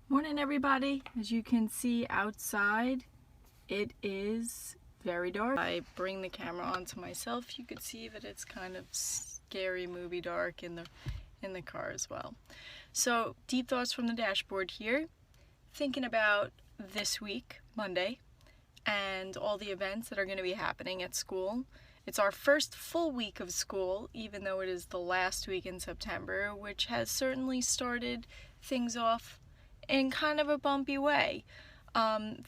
Morning everybody. As you can see outside, it is very dark. I bring the camera onto myself. You could see that it's kind of scary movie dark in the car as well. So, deep thoughts from the dashboard here. Thinking about this week, Monday, and all the events that are going to be happening at school. It's our first full week of school, even though it is the last week in September, which has certainly started things off in kind of a bumpy way.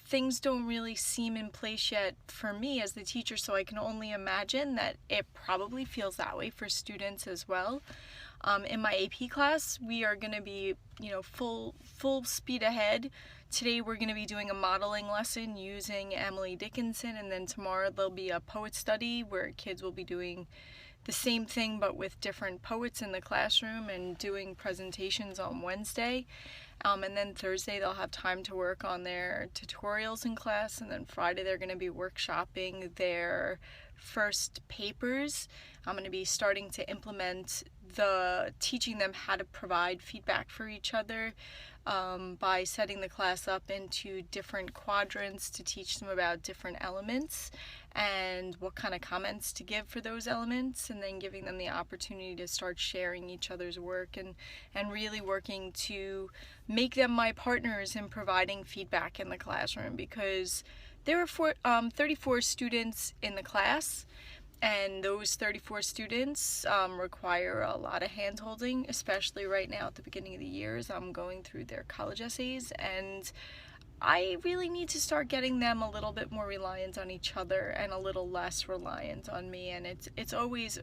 Things don't really seem in place yet for me as the teacher, so I can only imagine that it probably feels that way for students as well. In my AP class, we are going to be, full speed ahead. Today we're going to be doing a modeling lesson using Emily Dickinson, and then tomorrow there'll be a poet study where kids will be doing the same thing but with different poets in the classroom and doing presentations on Wednesday. And then Thursday they'll have time to work on their tutorials in class, and then Friday they're going to be workshopping their first papers. I'm going to be starting to implement teaching them how to provide feedback for each other by setting the class up into different quadrants to teach them about different elements and what kind of comments to give for those elements, and then giving them the opportunity to start sharing each other's work and really working to make them my partners in providing feedback in the classroom, because there are 34 students in the class, and those 34 students require a lot of hand-holding, especially right now at the beginning of the year as I'm going through their college essays, and I really need to start getting them a little bit more reliant on each other and a little less reliant on me. And it's always,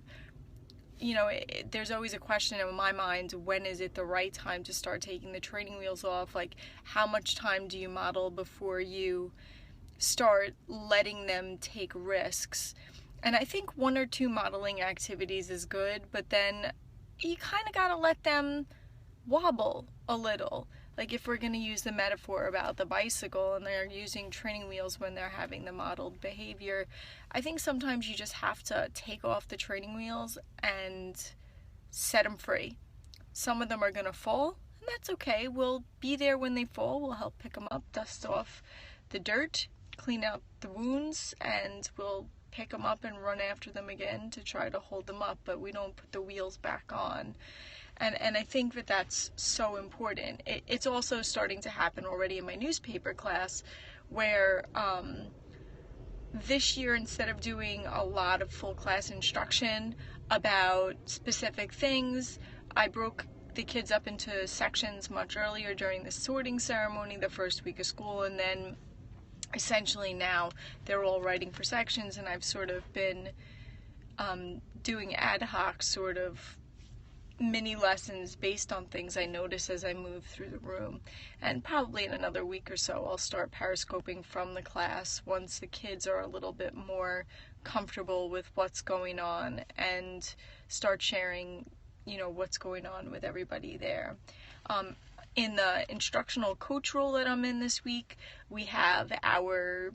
there's always a question in my mind, when is it the right time to start taking the training wheels off? Like, how much time do you model before you start letting them take risks? And I think 1 or 2 modeling activities is good, but then you kind of gotta let them wobble a little. Like, if we're going to use the metaphor about the bicycle and they're using training wheels when they're having the modeled behavior, I think sometimes you just have to take off the training wheels and set them free. Some of them are going to fall, and that's okay. We'll be there when they fall. We'll help pick them up, dust off the dirt, clean out the wounds, and we'll pick them up and run after them again to try to hold them up, but we don't put the wheels back on. And I think that that's so important. It's also starting to happen already in my newspaper class, where this year, instead of doing a lot of full class instruction about specific things, I broke the kids up into sections much earlier during the sorting ceremony the first week of school, and then essentially now they're all writing for sections, and I've sort of been doing ad hoc sort of mini lessons based on things I notice as I move through the room. And probably in another week or so I'll start periscoping from the class once the kids are a little bit more comfortable with what's going on, and start sharing what's going on with everybody there. In the instructional coach role that I'm in this week, we have our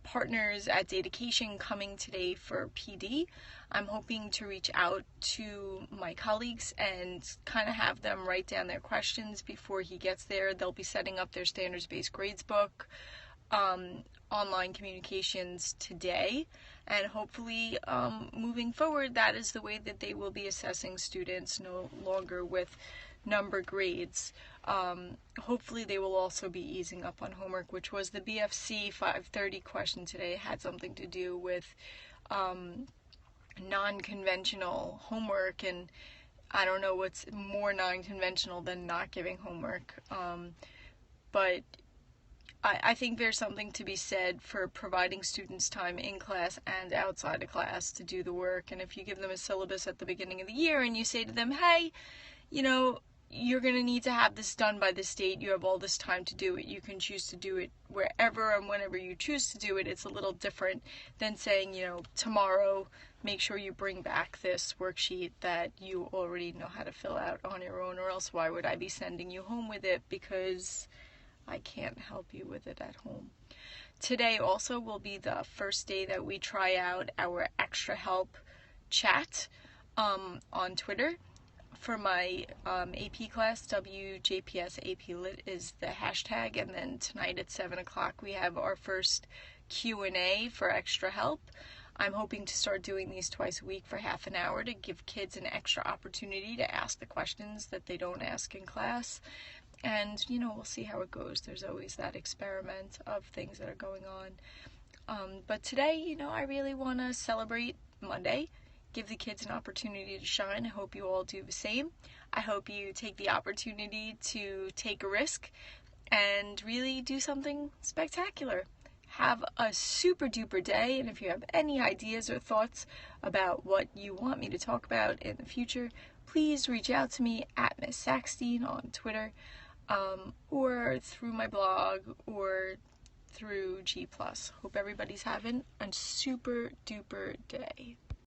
partners at Datacation coming today for PD. I'm hoping to reach out to my colleagues and kind of have them write down their questions before he gets there. They'll be setting up their standards-based grades book, online communications today, and hopefully moving forward, that is the way that they will be assessing students, no longer with number grades. Hopefully they will also be easing up on homework, which was the BFC 530 question today. It had something to do with non-conventional homework, and I don't know what's more non-conventional than not giving homework, but I think there's something to be said for providing students time in class and outside of class to do the work. And if you give them a syllabus at the beginning of the year and you say to them, hey, you're going to need to have this done by this date, you have all this time to do it, you can choose to do it wherever and whenever you choose to do it, it's a little different than saying, tomorrow make sure you bring back this worksheet that you already know how to fill out on your own, or else why would I be sending you home with it, because I can't help you with it at home. Today also will be the first day that we try out our extra help chat on Twitter for my AP class, WJPS AP Lit is the hashtag, and then tonight at 7 o'clock we have our first Q&A for extra help. I'm hoping to start doing these twice a week for half an hour to give kids an extra opportunity to ask the questions that they don't ask in class. And, we'll see how it goes. There's always that experiment of things that are going on. But today, I really want to celebrate Monday, give the kids an opportunity to shine. I hope you all do the same. I hope you take the opportunity to take a risk and really do something spectacular. Have a super duper day, and if you have any ideas or thoughts about what you want me to talk about in the future, please reach out to me at Miss Sackstein on Twitter, or through my blog, or through G+. Hope everybody's having a super duper day.